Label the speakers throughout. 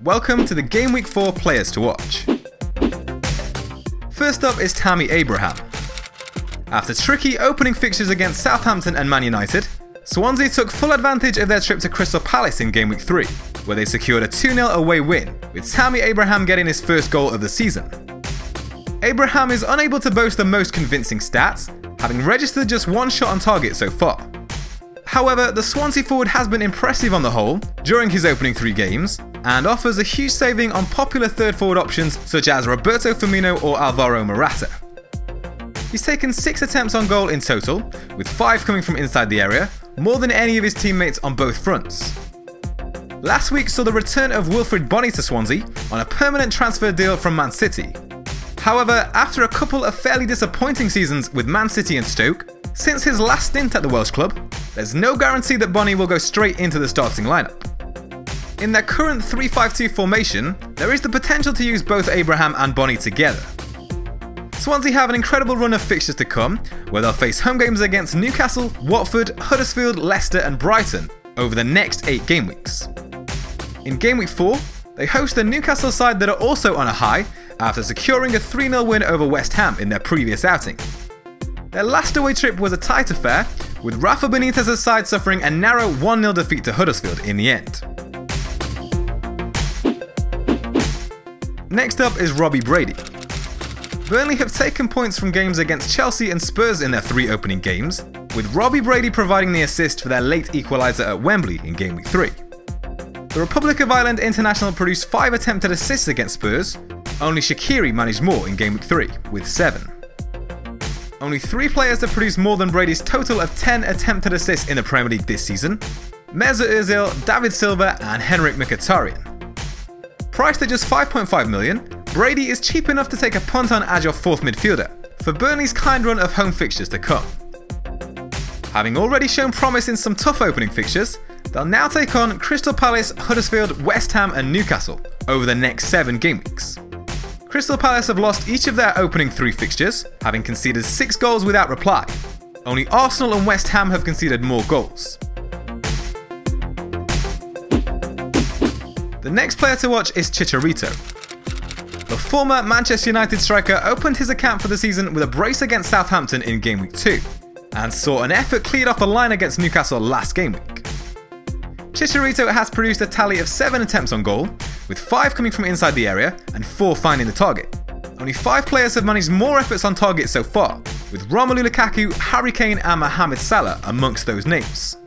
Speaker 1: Welcome to the Game Week 4 players to watch. First up is Tammy Abraham. After tricky opening fixtures against Southampton and Man United, Swansea took full advantage of their trip to Crystal Palace in Game Week 3, where they secured a 2-0 away win, with Tammy Abraham getting his first goal of the season. Abraham is unable to boast the most convincing stats, having registered just one shot on target so far. However, the Swansea forward has been impressive on the whole during his opening 3 games, and offers a huge saving on popular third forward options such as Roberto Firmino or Alvaro Morata. He's taken 6 attempts on goal in total, with 5 coming from inside the area, more than any of his teammates on both fronts. Last week saw the return of Wilfried Bony to Swansea on a permanent transfer deal from Man City. However, after a couple of fairly disappointing seasons with Man City and Stoke, since his last stint at the Welsh club, there's no guarantee that Bony will go straight into the starting lineup. In their current 3-5-2 formation, there is the potential to use both Abraham and Bony together. Swansea have an incredible run of fixtures to come, where they'll face home games against Newcastle, Watford, Huddersfield, Leicester and Brighton over the next 8 game weeks. In Game Week 4, they host the Newcastle side that are also on a high after securing a 3-0 win over West Ham in their previous outing. Their last away trip was a tight affair, with Rafa Benitez's side suffering a narrow 1-0 defeat to Huddersfield in the end. Next up is Robbie Brady. Burnley have taken points from games against Chelsea and Spurs in their 3 opening games, with Robbie Brady providing the assist for their late equaliser at Wembley in Game Week 3. The Republic of Ireland international produced 5 attempted assists against Spurs, only Shaqiri managed more in Game Week 3, with 7. Only 3 players have produced more than Brady's total of 10 attempted assists in the Premier League this season: Mesut Ozil, David Silva and Henrik Mkhitaryan. Priced at just 5.5 million, Brady is cheap enough to take a punt on as your 4th midfielder, for Burnley's kind run of home fixtures to come. Having already shown promise in some tough opening fixtures, they'll now take on Crystal Palace, Huddersfield, West Ham and Newcastle over the next 7 game weeks. Crystal Palace have lost each of their opening 3 fixtures, having conceded 6 goals without reply. Only Arsenal and West Ham have conceded more goals. The next player to watch is Chicharito. The former Manchester United striker opened his account for the season with a brace against Southampton in Game Week 2, and saw an effort cleared off the line against Newcastle last game week. Chicharito has produced a tally of 7 attempts on goal, with 5 coming from inside the area and 4 finding the target. Only 5 players have managed more efforts on target so far, with Romelu Lukaku, Harry Kane and Mohamed Salah amongst those names.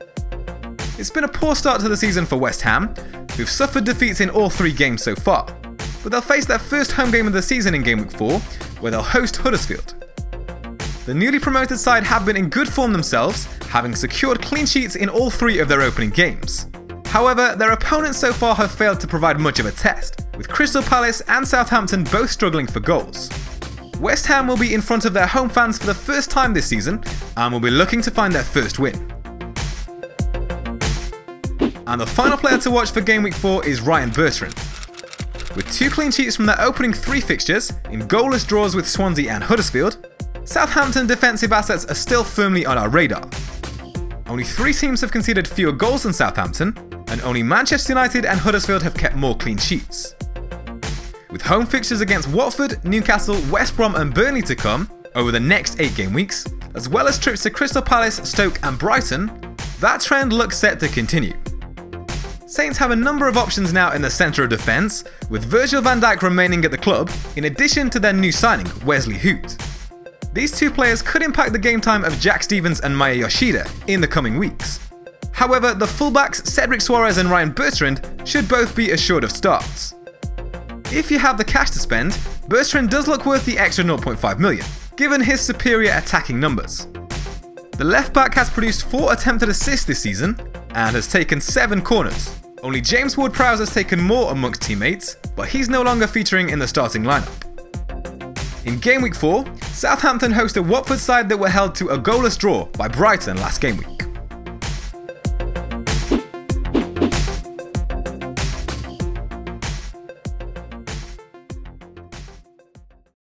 Speaker 1: It's been a poor start to the season for West Ham, who've suffered defeats in all 3 games so far, but they'll face their first home game of the season in Game Week 4, where they'll host Huddersfield. The newly promoted side have been in good form themselves, having secured clean sheets in all 3 of their opening games. However, their opponents so far have failed to provide much of a test, with Crystal Palace and Southampton both struggling for goals. West Ham will be in front of their home fans for the first time this season, and will be looking to find their first win. And the final player to watch for Game Week 4 is Bertrand. With 2 clean sheets from their opening 3 fixtures, in goalless draws with Swansea and Huddersfield, Southampton defensive assets are still firmly on our radar. Only 3 teams have conceded fewer goals than Southampton, and only Manchester United and Huddersfield have kept more clean sheets. With home fixtures against Watford, Newcastle, West Brom and Burnley to come over the next 8 game weeks, as well as trips to Crystal Palace, Stoke and Brighton, that trend looks set to continue. Saints have a number of options now in the centre of defence, with Virgil van Dijk remaining at the club, in addition to their new signing, Wesley Hood. These 2 players could impact the game time of Jack Stevens and Maya Yoshida in the coming weeks. However, the fullbacks Cedric Soares and Bertrand should both be assured of starts. If you have the cash to spend, Bertrand does look worth the extra 0.5 million, given his superior attacking numbers. The left back has produced 4 attempted assists this season, and has taken 7 corners. Only James Ward-Prowse has taken more amongst teammates, but he's no longer featuring in the starting lineup. In Game Week 4, Southampton host a Watford side that were held to a goalless draw by Brighton last game week.